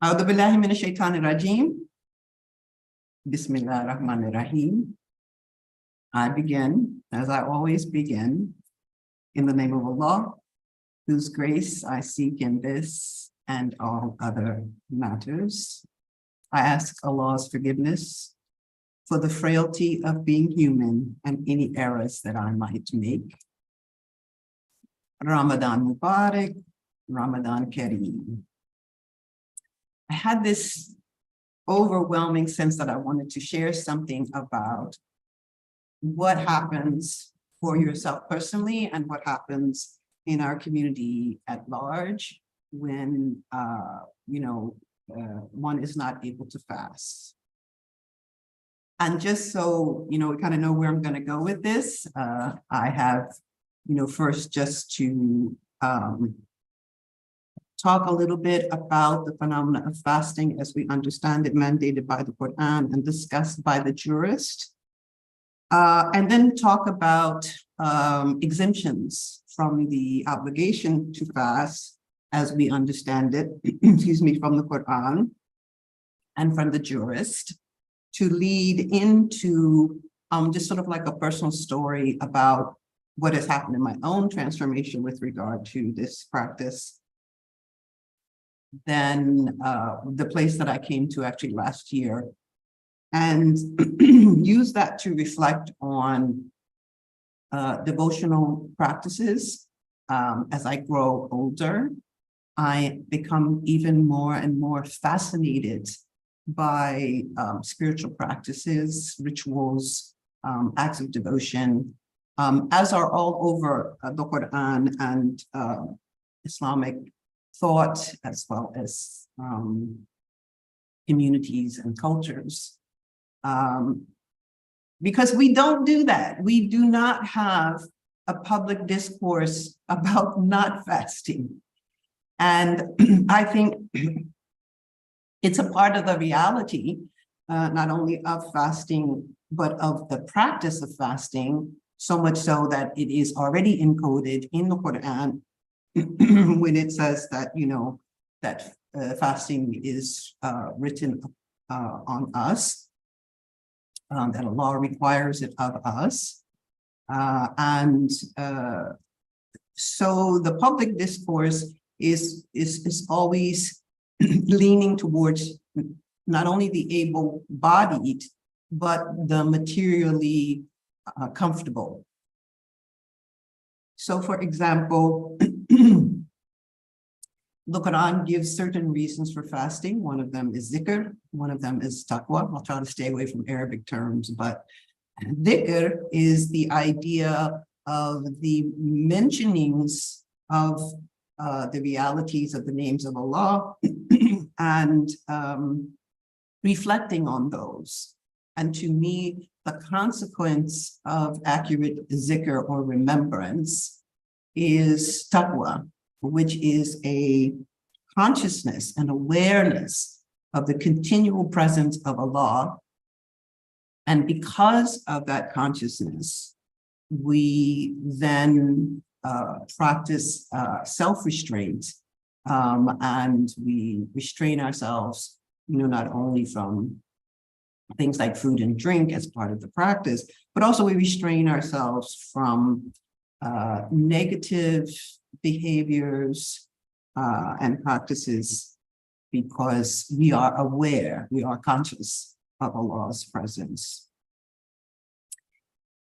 A'udhu billahi minash shaitanir rajim. Bismillah ar-Rahman ar-Rahim. I begin, as I always begin, in the name of Allah, whose grace I seek in this and all other matters. I ask Allah's forgiveness for the frailty of being human and any errors that I might make. Ramadan Mubarak, Ramadan Kareem. I had this overwhelming sense that I wanted to share something about what happens for yourself personally and what happens in our community at large when, one is not able to fast. And just so, we kind of know where I'm going to go with this, I have, first just to talk a little bit about the phenomena of fasting as we understand it, mandated by the Quran and discussed by the jurist. And then talk about exemptions from the obligation to fast as we understand it, from the Quran and from the jurist, to lead into just sort of like a personal story about what has happened in my own transformation with regard to this practice. Then the place that I came to actually last year, and use that to reflect on devotional practices. As I grow older, I become even more and more fascinated by spiritual practices, rituals, acts of devotion, as are all over the Quran and Islamic thought, as well as communities and cultures. Because we don't do that. We do not have a public discourse about not fasting. And I think it's a part of the reality, not only of fasting, but of the practice of fasting, so much so that it is already encoded in the Quran when it says that, that fasting is written on us, that Allah requires it of us. So the public discourse is always leaning towards not only the able-bodied, but the materially comfortable. So, for example, the Quran gives certain reasons for fasting. One of them is zikr, one of them is taqwa. I'll try to stay away from Arabic terms, but zikr is the idea of the mentionings of the realities of the names of Allah and reflecting on those. And to me, the consequence of accurate zikr or remembrance is taqwa, which is a consciousness and awareness of the continual presence of Allah. And because of that consciousness, we then practice self-restraint, and we restrain ourselves, not only from things like food and drink as part of the practice, but also we restrain ourselves from negative behaviors and practices, because we are aware, we are conscious of Allah's presence.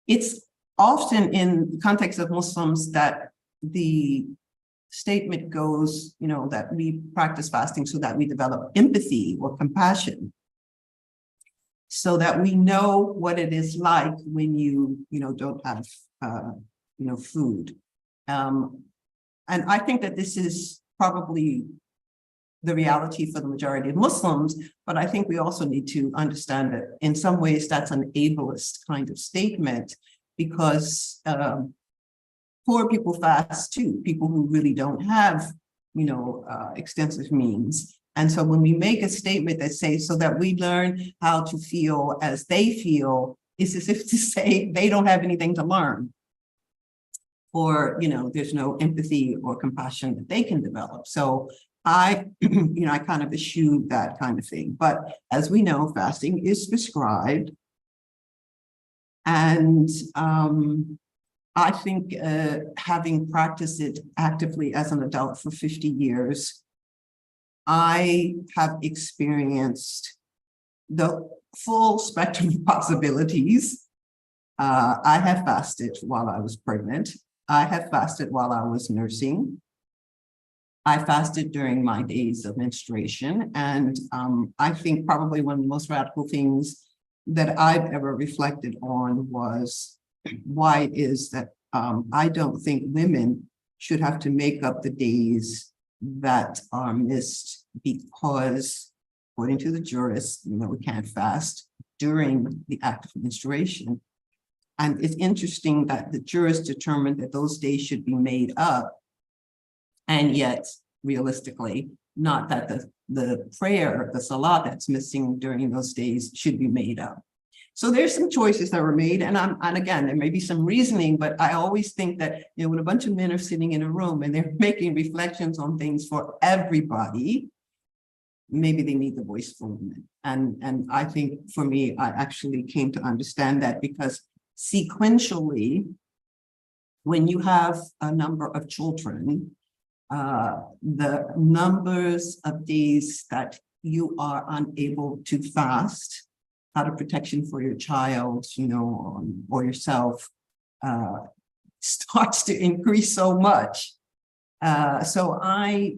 It's often in the context of Muslims that the statement goes, that we practice fasting so that we develop empathy or compassion, so that we know what it is like when you don't have food. And I think that this is probably the reality for the majority of Muslims, but I think we also need to understand that in some ways that's an ableist kind of statement, because poor people fast too, people who really don't have, extensive means. And so when we make a statement that says, so that we learn how to feel as they feel, it's as if to say they don't have anything to learn. or, there's no empathy or compassion that they can develop. So I, I kind of eschew that kind of thing. But as we know, fasting is prescribed. And I think having practiced it actively as an adult for 50 years, I have experienced the full spectrum of possibilities. I have fasted while I was pregnant. I have fasted while I was nursing. I fasted during my days of menstruation. And I think probably one of the most radical things that I've ever reflected on was why it is that I don't think women should have to make up the days that are missed, because according to the jurists, we can't fast during the act of menstruation. And it's interesting that the jurists determined that those days should be made up, and yet realistically, not that the prayer, the salah that's missing during those days should be made up. So there's some choices that were made, and again, there may be some reasoning, but I always think that when a bunch of men are sitting in a room and they're making reflections on things for everybody, maybe they need the voice for women. And I think for me, I actually came to understand that, because sequentially, when you have a number of children, the numbers of days that you are unable to fast out of protection for your child, or yourself, starts to increase so much. So I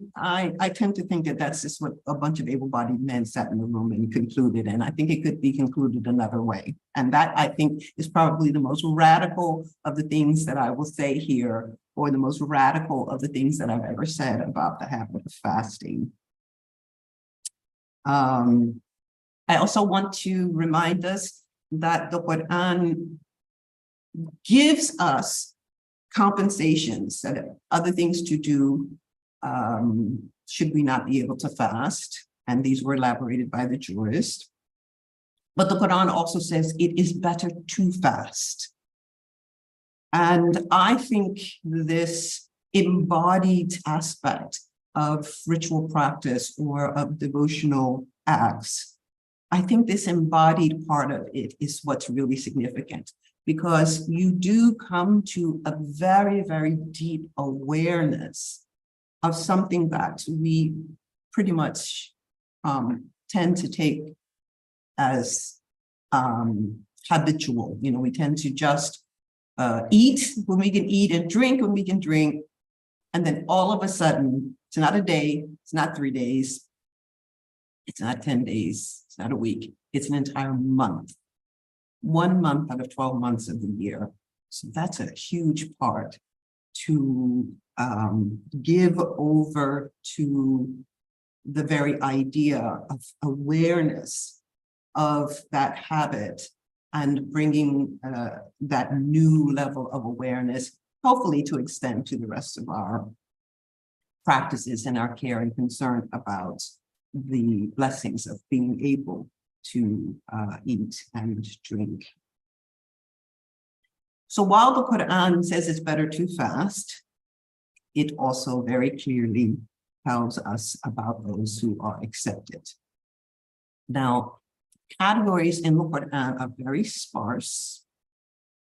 tend to think that that's just what a bunch of able-bodied men sat in the room and concluded, and I think it could be concluded another way. And that, I think, is probably the most radical of the things that I will say here, or the most radical of the things that I've ever said about the habit of fasting. I also want to remind us that the Quran gives us compensations, that other things to do should we not be able to fast, and these were elaborated by the jurist. But the Quran also says it is better to fast. And I think this embodied aspect of ritual practice or of devotional acts, I think this embodied part of it is what's really significant, because you do come to a very, very deep awareness of something that we pretty much tend to take as habitual. We tend to just eat when we can eat and drink when we can drink. And then all of a sudden, it's not a day, it's not 3 days, it's not 10 days, it's not a week, it's an entire month. 1 month out of 12 months of the year. So that's a huge part to give over to the very idea of awareness of that habit, and bringing that new level of awareness, hopefully to extend to the rest of our practices and our care and concern about the blessings of being able to eat and drink. So while the Quran says it's better to fast, it also very clearly tells us about those who are accepted. Now, categories in the Quran are very sparse.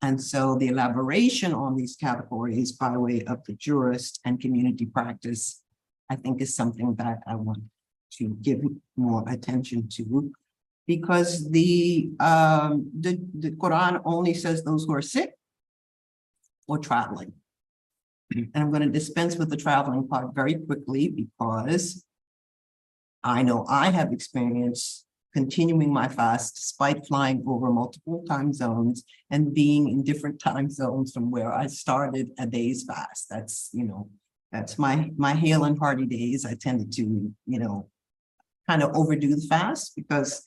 And so the elaboration on these categories by way of the jurist and community practice, I think, is something that I want to give more attention to, because the Quran only says those who are sick or traveling. And I'm going to dispense with the traveling part very quickly, because I know I have experience continuing my fast despite flying over multiple time zones and being in different time zones from where I started a day's fast. That's, that's my hale and hearty days. I tended to, kind of overdo the fast, because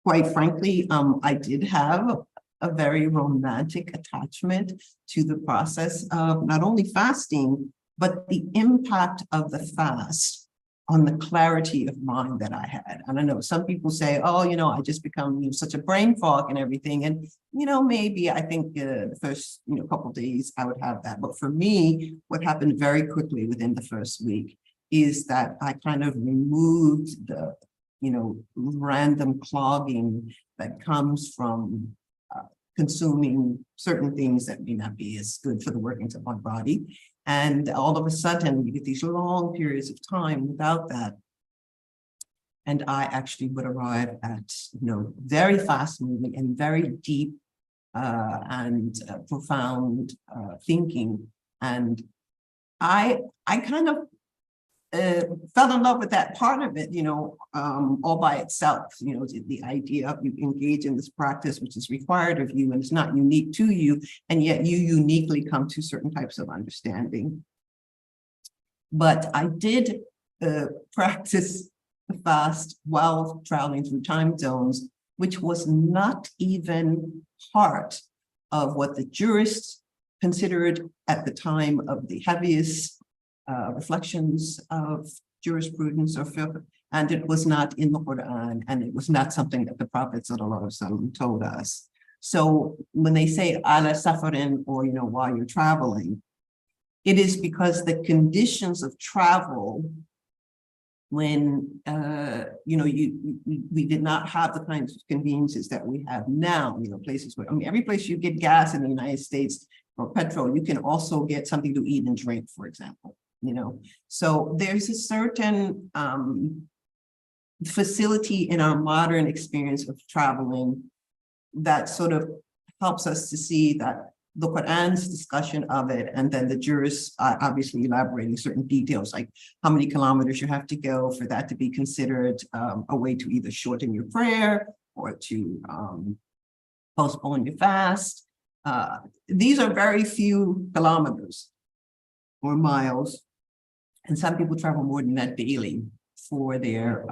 quite frankly, I did have a very romantic attachment to the process of not only fasting, but the impact of the fast on the clarity of mind that I had. I don't know, some people say, oh, you know, I just become, you know, such a brain fog and everything. And, you know, maybe I think the first, you know, couple of days I would have that. But for me, what happened very quickly within the first week is that I kind of removed the, you know, random clogging that comes from consuming certain things that may not be as good for the workings of my body. And all of a sudden, you get these long periods of time without that. And I actually would arrive at, you know, very fast moving and very deep and profound thinking. And I kind of fell in love with that part of it, you know, all by itself. You know, the idea of you engage in this practice, which is required of you and it's not unique to you, and yet you uniquely come to certain types of understanding. But I did practice the fast while traveling through time zones, which was not even part of what the jurists considered at the time of the heaviest reflections of jurisprudence or fiqh, and it was not in the Quran, and it was not something that the Prophet ﷺ told us. So when they say ala safarin, or, you know, while you're traveling, it is because the conditions of travel, when you know, we did not have the kinds of conveniences that we have now. You know, places where, I mean, every place you get gas in the United States or petrol, you can also get something to eat and drink, for example. You know, so there's a certain facility in our modern experience of traveling that sort of helps us to see that the Quran's discussion of it, and then the jurists obviously elaborating certain details, like how many kilometers you have to go for that to be considered a way to either shorten your prayer or to postpone your fast. These are very few kilometers or miles. And some people travel more than that daily for their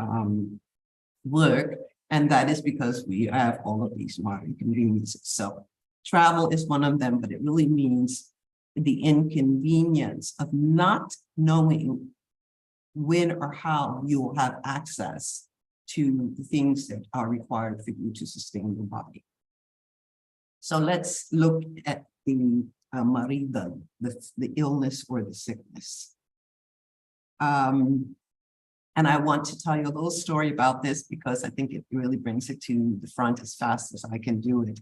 work. And that is because we have all of these modern conveniences. So travel is one of them, but it really means the inconvenience of not knowing when or how you will have access to the things that are required for you to sustain your body. So let's look at the marida, the illness or the sickness. And I want to tell you a little story about this because I think it really brings it to the front as fast as I can do it.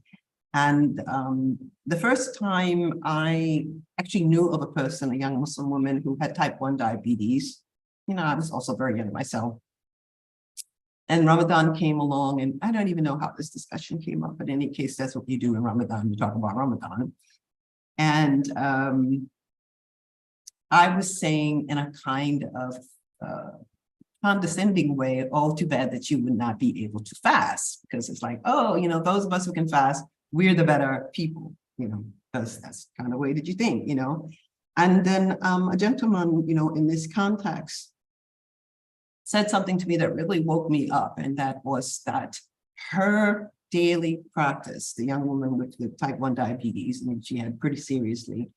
And the first time I actually knew of a person, a young Muslim woman who had type 1 diabetes, you know, I was also very young myself. And Ramadan came along, and I don't even know how this discussion came up, but in any case, that's what you do in Ramadan, you talk about Ramadan. And I was saying in a kind of condescending way, oh, too bad that you would not be able to fast, because it's like, oh, you know, those of us who can fast, we're the better people, you know, because that's kind of the way that you think, you know. And then a gentleman, you know, in this context said something to me that really woke me up, and that was that her daily practice, the young woman with type 1 diabetes, and she had pretty seriously,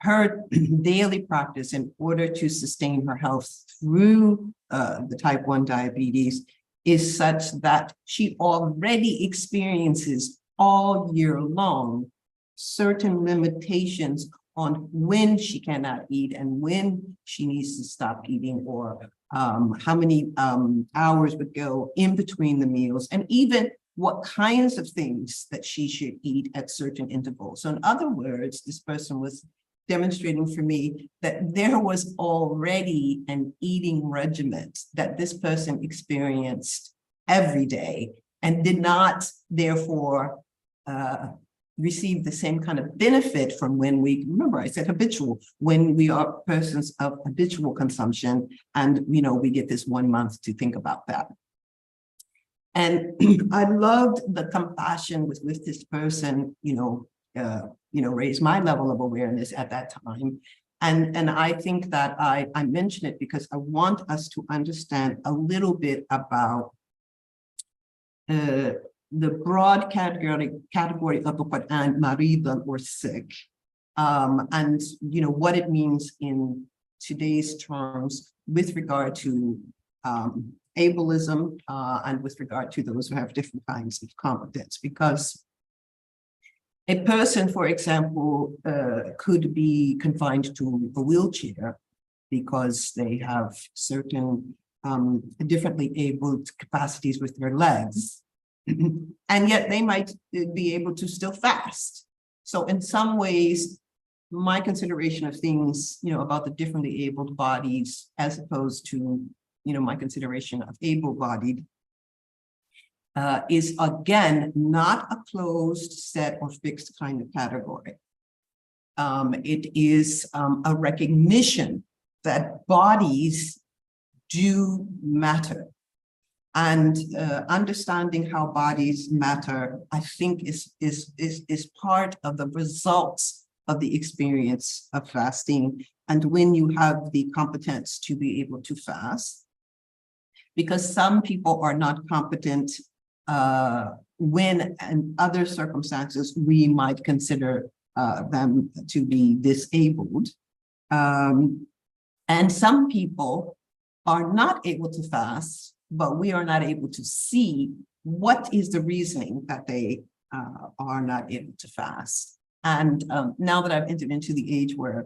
her daily practice in order to sustain her health through the type 1 diabetes is such that she already experiences all year long certain limitations on when she cannot eat and when she needs to stop eating, or how many hours would go in between the meals, and even what kinds of things that she should eat at certain intervals. So in other words, this person was demonstrating for me that there was already an eating regimen that this person experienced every day and did not therefore receive the same kind of benefit from when we, remember I said habitual, when we are persons of habitual consumption, and you know, we get this 1 month to think about that. And I loved the compassion with which this person, raised my level of awareness at that time. And I think that I mention it because I want us to understand a little bit about the broad category of the Quran, maridan, or sick, and what it means in today's terms with regard to ableism and with regard to those who have different kinds of competence, because a person, for example, could be confined to a wheelchair because they have certain differently abled capacities with their legs, and yet they might be able to still fast. So in some ways, my consideration of things, about the differently abled bodies, as opposed to, my consideration of able-bodied, is again not a closed set or fixed kind of category. It is a recognition that bodies do matter, and understanding how bodies matter, I think, is part of the results of the experience of fasting. And when you have the competence to be able to fast, because some people are not competent when in other circumstances we might consider them to be disabled. And some people are not able to fast, but we are not able to see what is the reasoning that they are not able to fast. And now that I've entered into the age where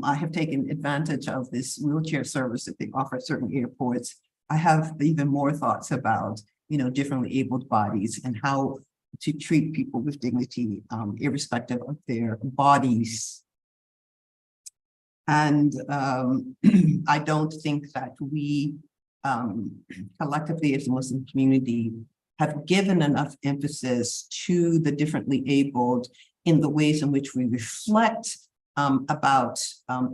I have taken advantage of this wheelchair service that they offer at certain airports, I have even more thoughts about, differently abled bodies and how to treat people with dignity, irrespective of their bodies. And I don't think that we collectively as the Muslim community have given enough emphasis to the differently abled in the ways in which we reflect about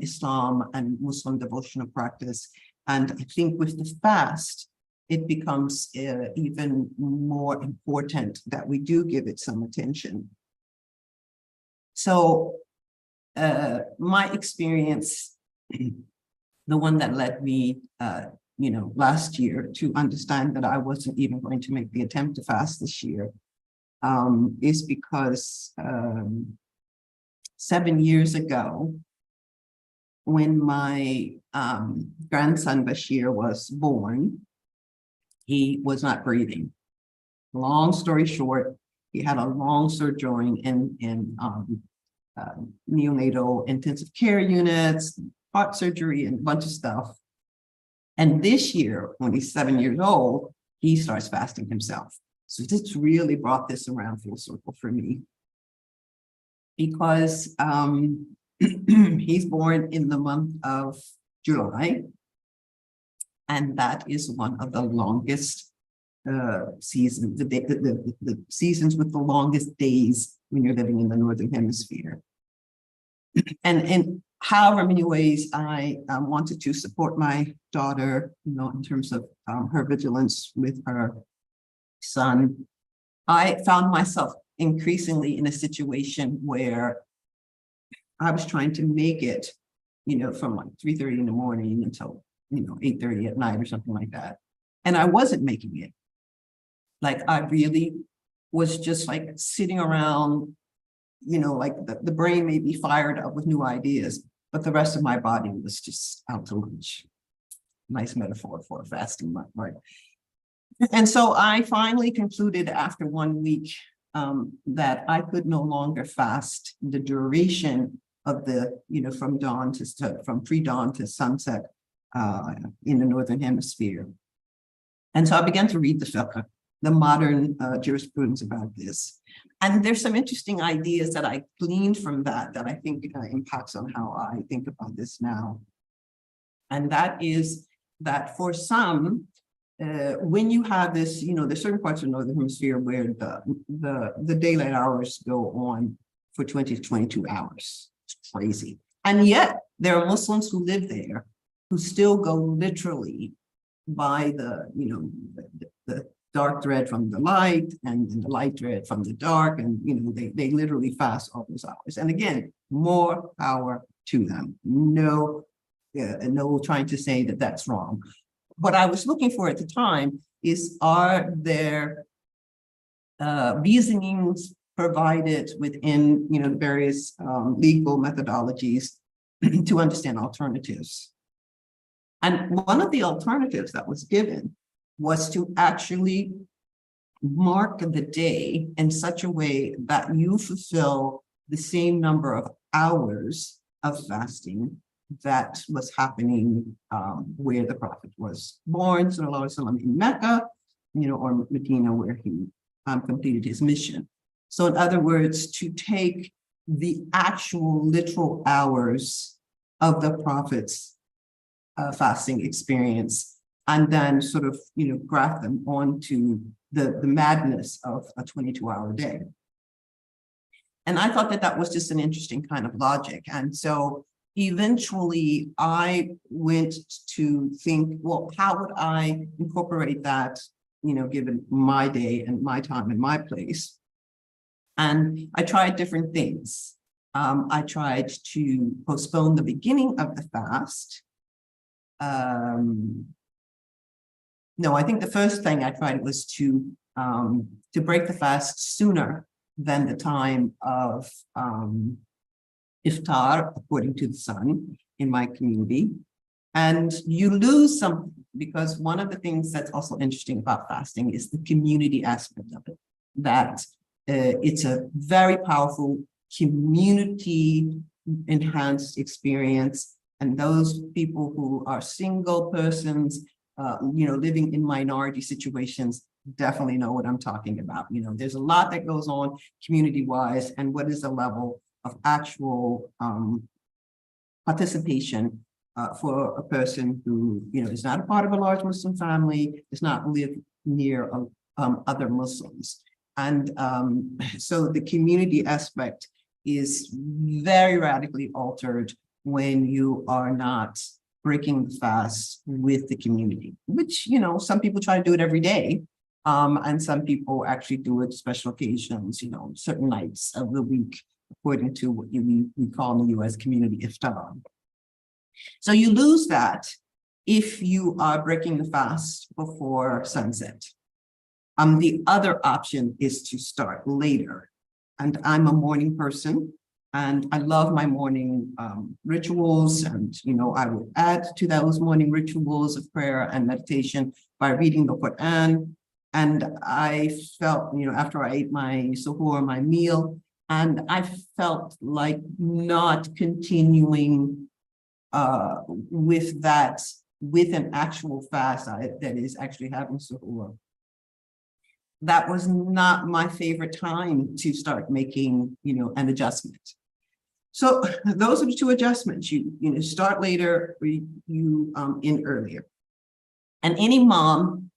Islam and Muslim devotional practice. And I think with the fast, it becomes even more important that we do give it some attention. So my experience, the one that led me, last year to understand that I wasn't even going to make the attempt to fast this year, is because 7 years ago, when my grandson Bashir was born, he was not breathing. Long story short, he had a long sojourn in neonatal intensive care units, heart surgery, and a bunch of stuff. And this year, when he's 7 years old, he starts fasting himself. So this really brought this around full circle for me, because he's born in the month of July, and that is one of the longest seasons, the seasons with the longest days when you're living in the Northern Hemisphere. And in however many ways I wanted to support my daughter, in terms of her vigilance with her son, I found myself increasingly in a situation where I was trying to make it, from like 3:30 in the morning until, 8:30 at night or something like that. And I wasn't making it. Like, I really was just like sitting around, like the brain may be fired up with new ideas, but the rest of my body was just out to lunch. Nice metaphor for a fasting month, right? And so I finally concluded after 1 week that I could no longer fast the duration of the, from pre-dawn to sunset in the Northern Hemisphere. And so I began to read the fiqh, the modern jurisprudence about this. And there's some interesting ideas that I gleaned from that I think impacts on how I think about this now. And that is that for some, when you have this, there's certain parts of the Northern Hemisphere where the daylight hours go on for 20 to 22 hours. It's crazy. And yet there are Muslims who live there who still go literally by the dark thread from the light and the light thread from the dark. And, they literally fast all those hours. And again, more power to them. No trying to say that that's wrong. What I was looking for at the time is, are there reasonings provided within, the various legal methodologies to understand alternatives? And one of the alternatives that was given was to actually mark the day in such a way that you fulfill the same number of hours of fasting that was happening where the Prophet was born, sallallahu alaihi wasallam, in Mecca, or Medina, where he completed his mission. So in other words, to take the actual literal hours of the Prophet's fasting experience and then sort of, graft them onto the madness of a 22-hour day. And I thought that that was just an interesting kind of logic. And so eventually I went to think, well, how would I incorporate that, given my day and my time and my place? And I tried different things. I tried to postpone the beginning of the fast. No, I think the first thing I tried was to break the fast sooner than the time of iftar, according to the sun, in my community. And you lose something, because one of the things that's also interesting about fasting is the community aspect of it, that it's a very powerful community enhanced experience. And those people who are single persons, living in minority situations, definitely know what I'm talking about. There's a lot that goes on community-wise, and what is the level of actual participation for a person who, is not a part of a large Muslim family, does not live near other Muslims. And so the community aspect is very radically altered when you are not breaking the fast with the community, which, some people try to do it every day. And some people actually do it special occasions, certain nights of the week, according to what we call in the US community iftar. So you lose that if you are breaking the fast before sunset. The other option is to start later. And I'm a morning person, and I love my morning rituals. And, I would add to those morning rituals of prayer and meditation by reading the Quran. And I felt, after I ate my suhoor, my meal, and I felt like not continuing with that, with an actual fast that is actually having suhoor. That was not my favorite time to start making, an adjustment. So those are the two adjustments. You start later, or you end earlier. And any mom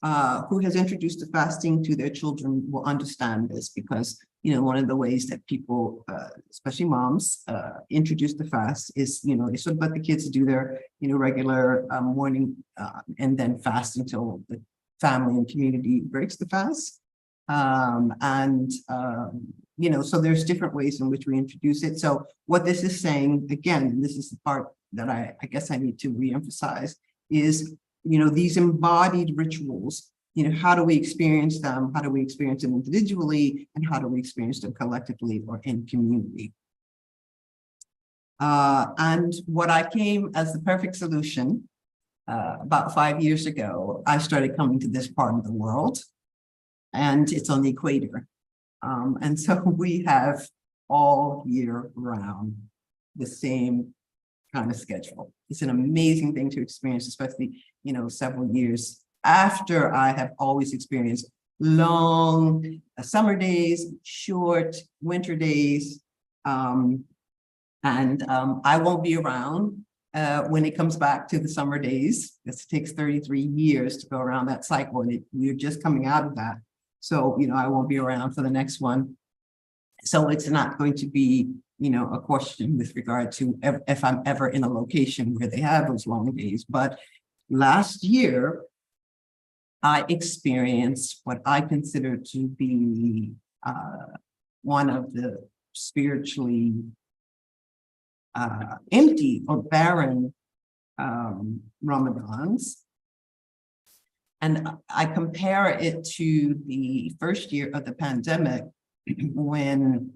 who has introduced the fasting to their children will understand this, because one of the ways that people, especially moms, introduce the fast is they sort of let the kids do their regular morning and then fast until the family and community breaks the fast. So there's different ways in which we introduce it. So what this is saying, again, and this is the part that I guess I need to reemphasize, is these embodied rituals, how do we experience them? How do we experience them individually? And how do we experience them collectively or in community? And what I came as the perfect solution about 5 years ago, I started coming to this part of the world, and it's on the equator. And so we have all year round the same kind of schedule. It's an amazing thing to experience, especially, several years after I have always experienced long summer days, short winter days. I won't be around when it comes back to the summer days. It takes 33 years to go around that cycle, and we're just coming out of that. So, I won't be around for the next one. So it's not going to be, a question with regard to if I'm ever in a location where they have those long days. But last year, I experienced what I consider to be one of the spiritually empty or barren Ramadans. And I compare it to the first year of the pandemic, when,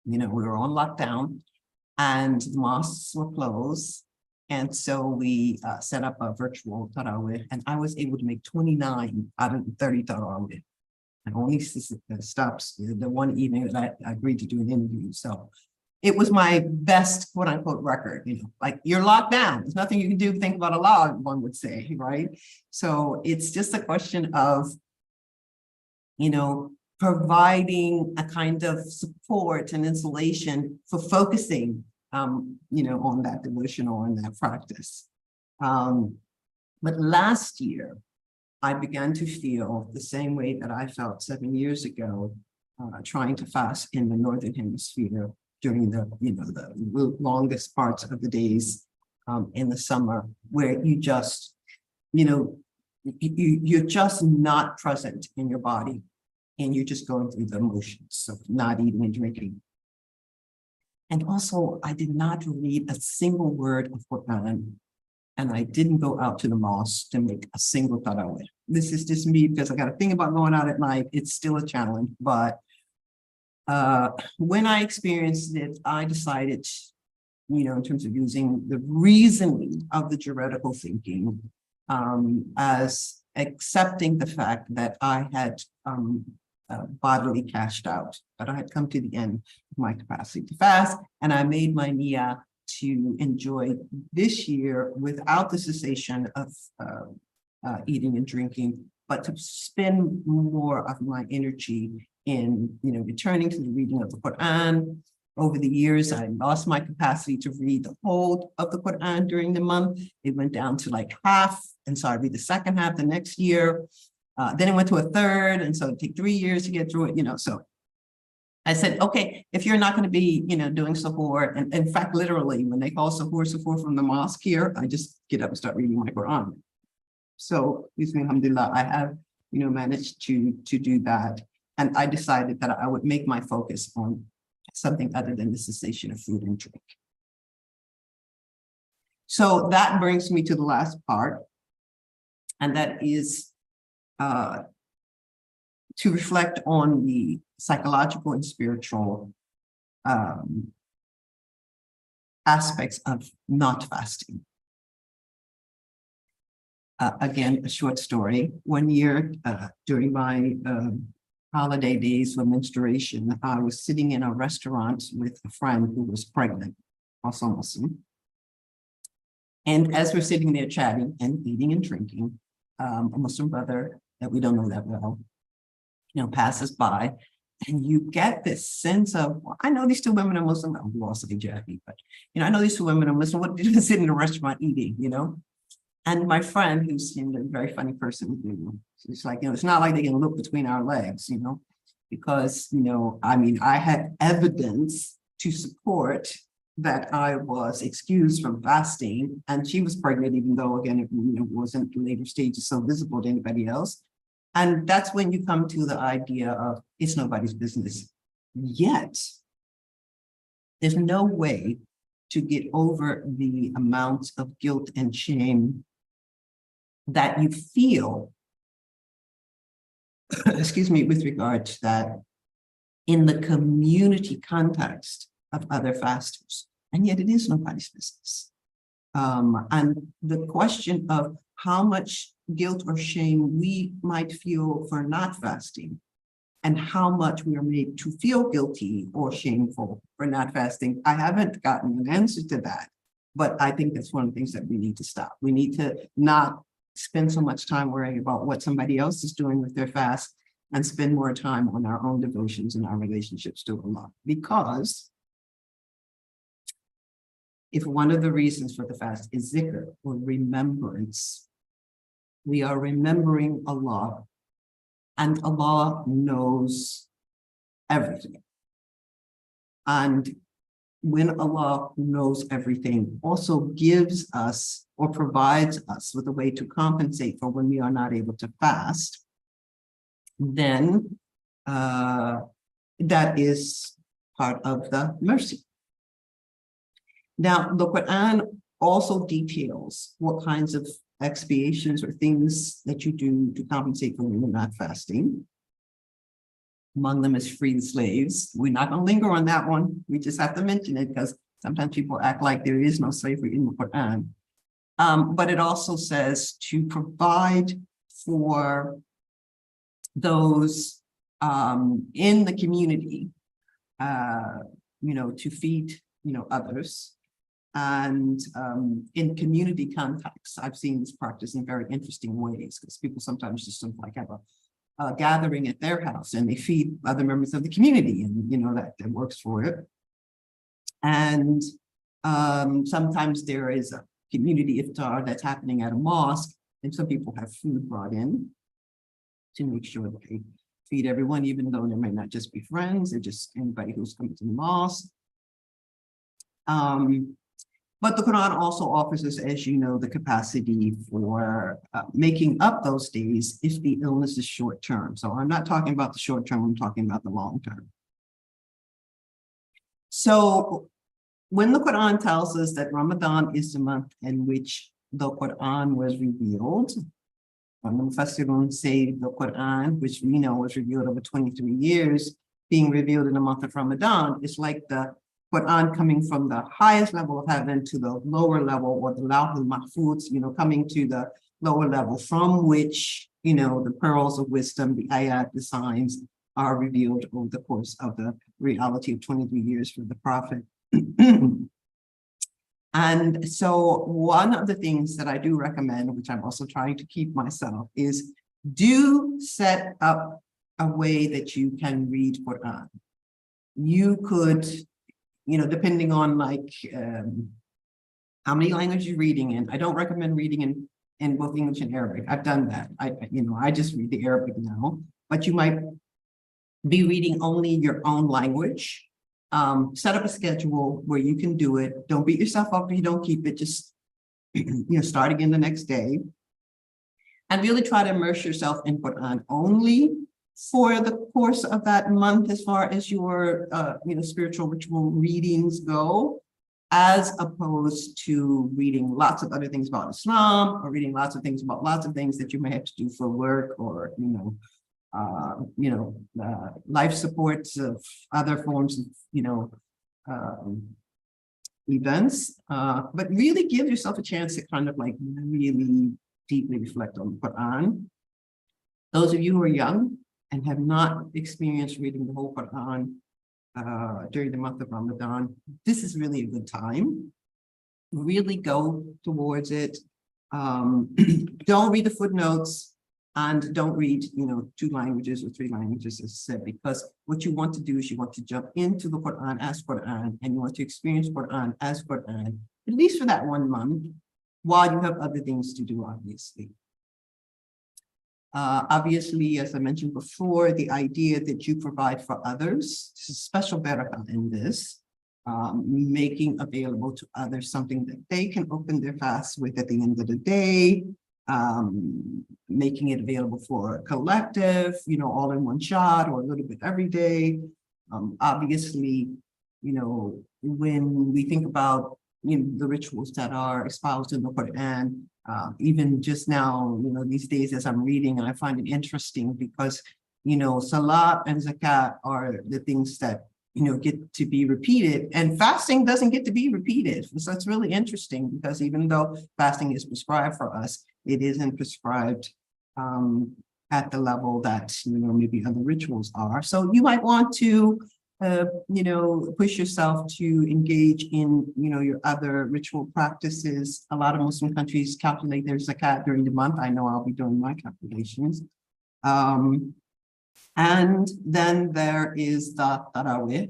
we were on lockdown and the mosques were closed And so we set up a virtual tarawih, and I was able to make 29 out of the 30 tarawih. I only stops the one evening that I agreed to do an interview. So it was my best quote unquote record, like you're locked down. There's nothing you can do. Think about Allah, one would say, right? So it's just a question of, providing a kind of support and insulation for focusing, on that devotional and that practice. But last year, I began to feel the same way that I felt 7 years ago, trying to fast in the Northern Hemisphere during the longest parts of the days in the summer, where you just, you're just not present in your body, and you're just going through the motions of not eating and drinking. And also, I did not read a single word of Quran, and I didn't go out to the mosque to make a single tarawih. This is just me because I got a thing about going out at night. It's still a challenge, but when I experienced it, I decided, in terms of using the reasoning of the juridical thinking, as accepting the fact that I had bodily cashed out, that I had come to the end of my capacity to fast, and I made my niyyah to enjoy this year without the cessation of eating and drinking, but to spend more of my energy in, returning to the reading of the Quran. Over the years, I lost my capacity to read the whole of the Quran during the month. It went down to like half, and so I read the second half the next year. Then it went to a third, and so it'd take 3 years to get through it, so I said, okay, if you're not going to be, doing suhoor, and in fact, literally, when they call suhoor from the mosque here, I just get up and start reading my Quran. So, alhamdulillah, I have, managed to do that. And I decided that I would make my focus on something other than the cessation of food and drink. So that brings me to the last part, and that is to reflect on the psychological and spiritual aspects of not fasting. Again, a short story. One year during my holiday days for menstruation, I was sitting in a restaurant with a friend who was pregnant, also Muslim. And as we're sitting there chatting and eating and drinking, a Muslim brother that we don't know that well, passes by, and you get this sense of, well, I know these two women are Muslim. I'm also Jackie, but I know these two women are Muslim. What do you sit in a restaurant eating? And my friend, who's a very funny person, she's like, it's not like they can look between our legs, because I had evidence to support that I was excused from fasting, and she was pregnant, even though again it wasn't in later stages so visible to anybody else. And that's when you come to the idea of it's nobody's business. Yet, there's no way to get over the amount of guilt and shame that you feel, with regard to that in the community context of other fasters. And yet it is nobody's business. And the question of how much guilt or shame we might feel for not fasting, and how much we are made to feel guilty or shameful for not fasting, I haven't gotten an answer to that. But I think that's one of the things that we need to stop. We need to not spend so much time worrying about what somebody else is doing with their fast, and spend more time on our own devotions and our relationships to Allah. Because if one of the reasons for the fast is zikr, or remembrance, we are remembering Allah, and Allah knows everything. And when Allah knows everything, also gives us or provides us with a way to compensate for when we are not able to fast, then that is part of the mercy. Now, the Quran also details what kinds of expiations or things that you do to compensate for when you're not fasting. Among them is free the slaves. We're not going to linger on that one. We just have to mention it because sometimes people act like there is no slavery in the Quran. But it also says to provide for those in the community, to feed, others. And in community contexts, I've seen this practice in very interesting ways, because people sometimes just don't like have a gathering at their house and they feed other members of the community, and that works for it. And sometimes there is a community iftar that's happening at a mosque, and some people have food brought in to make sure that they feed everyone, even though they may not just be friends, they're just anybody who's coming to the mosque. But the Quran also offers us, as you know, the capacity for making up those days if the illness is short term. So I'm not talking about the short term, I'm talking about the long term. So when the Quran tells us that Ramadan is the month in which the Quran was revealed, when the Mufassirun say the Quran, which we know was revealed over 23 years, being revealed in the month of Ramadan, it's like the Quran coming from the highest level of heaven to the lower level, or the Lawhul Mahfuz, coming to the lower level from which, the pearls of wisdom, the ayat, the signs are revealed over the course of the reality of 23 years for the Prophet. And so one of the things that I do recommend, which I'm also trying to keep myself, is do set up a way that you can read Quran. You could, depending on how many languages you're reading in. I don't recommend reading in both English and Arabic. I've done that. I just read the Arabic now, but you might be reading only your own language. Set up a schedule where you can do it. Don't beat yourself up if you don't keep it. Just, start again the next day. And really try to immerse yourself in Quran only for the course of that month, as far as your, spiritual ritual readings go, as opposed to reading lots of other things about Islam, or reading lots of things about lots of things that you may have to do for work, or, life supports of other forms of, events, but really give yourself a chance to kind of really deeply reflect on the Quran. Those of you who are young and have not experienced reading the whole Quran during the month of Ramadan, this is really a good time. Really go towards it. Don't read the footnotes, and don't read, 2 languages or 3 languages, as I said, because what you want to do is you want to jump into the Quran as Quran, and you want to experience Quran as Quran, at least for that 1 month, while you have other things to do, obviously. Obviously, as I mentioned before, the idea that you provide for others, there's a special barakah in this, making available to others something that they can open their fast with at the end of the day, making it available for a collective, all in one shot, or a little bit every day. Obviously, when we think about the rituals that are espoused in the Quran, even just now, these days as I'm reading, and I find it interesting because, salat and zakat are the things that, get to be repeated, and fasting doesn't get to be repeated. So it's really interesting, because even though fasting is prescribed for us, it isn't prescribed at the level that, maybe other rituals are. So you might want to push yourself to engage in, your other ritual practices. A lot of Muslim countries calculate their zakat during the month. I know I'll be doing my calculations. And then there is the Tarawih.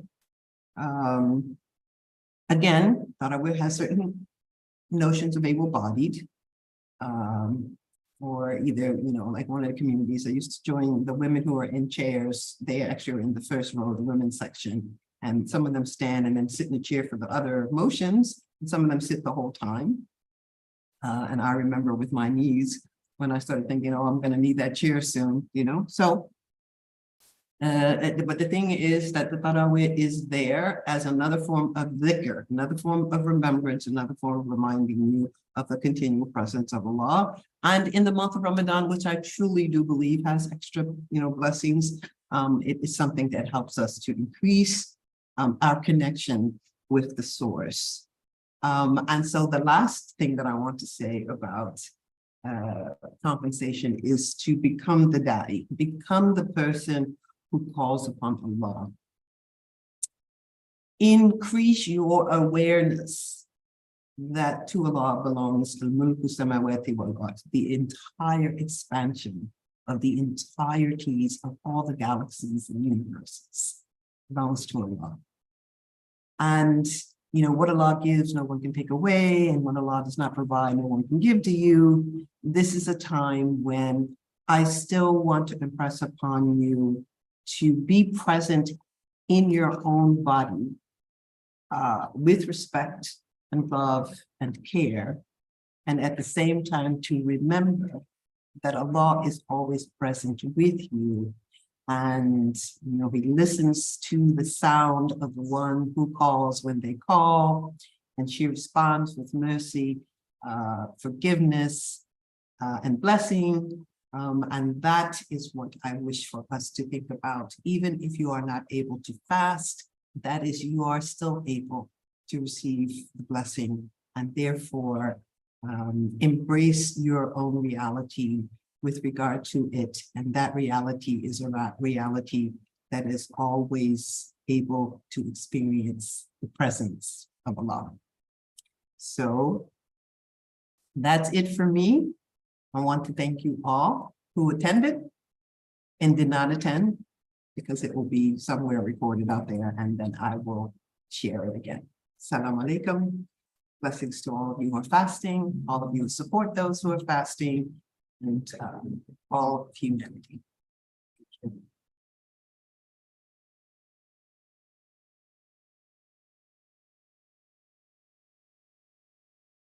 Again, Tarawih has certain notions of able-bodied, or either, like one of the communities I used to join, the women who are in chairs, they actually are in the first row of the women's section, and some of them stand and then sit in the chair for the other motions, and some of them sit the whole time. And I remember with my knees, when I started thinking, oh, I'm going to need that chair soon, so. But the thing is that the Tarawih is there as another form of dhikr, another form of remembrance, another form of reminding you of the continual presence of Allah. And in the month of Ramadan, which I truly do believe has extra, blessings, it is something that helps us to increase our connection with the source. And so the last thing that I want to say about compensation is to become the da'i, become the person who calls upon Allah. Increase your awareness that to Allah belongs the mulku samawati wal ard, the entire expansion of the entireties of all the galaxies and universes belongs to Allah. And you know, what Allah gives, no one can take away, and what Allah does not provide, no one can give to you. This is a time when I still want to impress upon you to be present in your own body with respect and love and care, and at the same time to remember that Allah is always present with you. And, you know, he listens to the sound of the one who calls when they call, and she responds with mercy, forgiveness, and blessing. And that is what I wish for us to think about. Even if you are not able to fast, that is, you are still able to receive the blessing, and therefore embrace your own reality with regard to it. And that reality is a reality that is always able to experience the presence of Allah. So that's it for me. I want to thank you all who attended and did not attend, because it will be somewhere recorded out there, and then I will share it again. Assalamu alaikum. Blessings to all of you who are fasting, all of you who support those who are fasting, and all of humanity.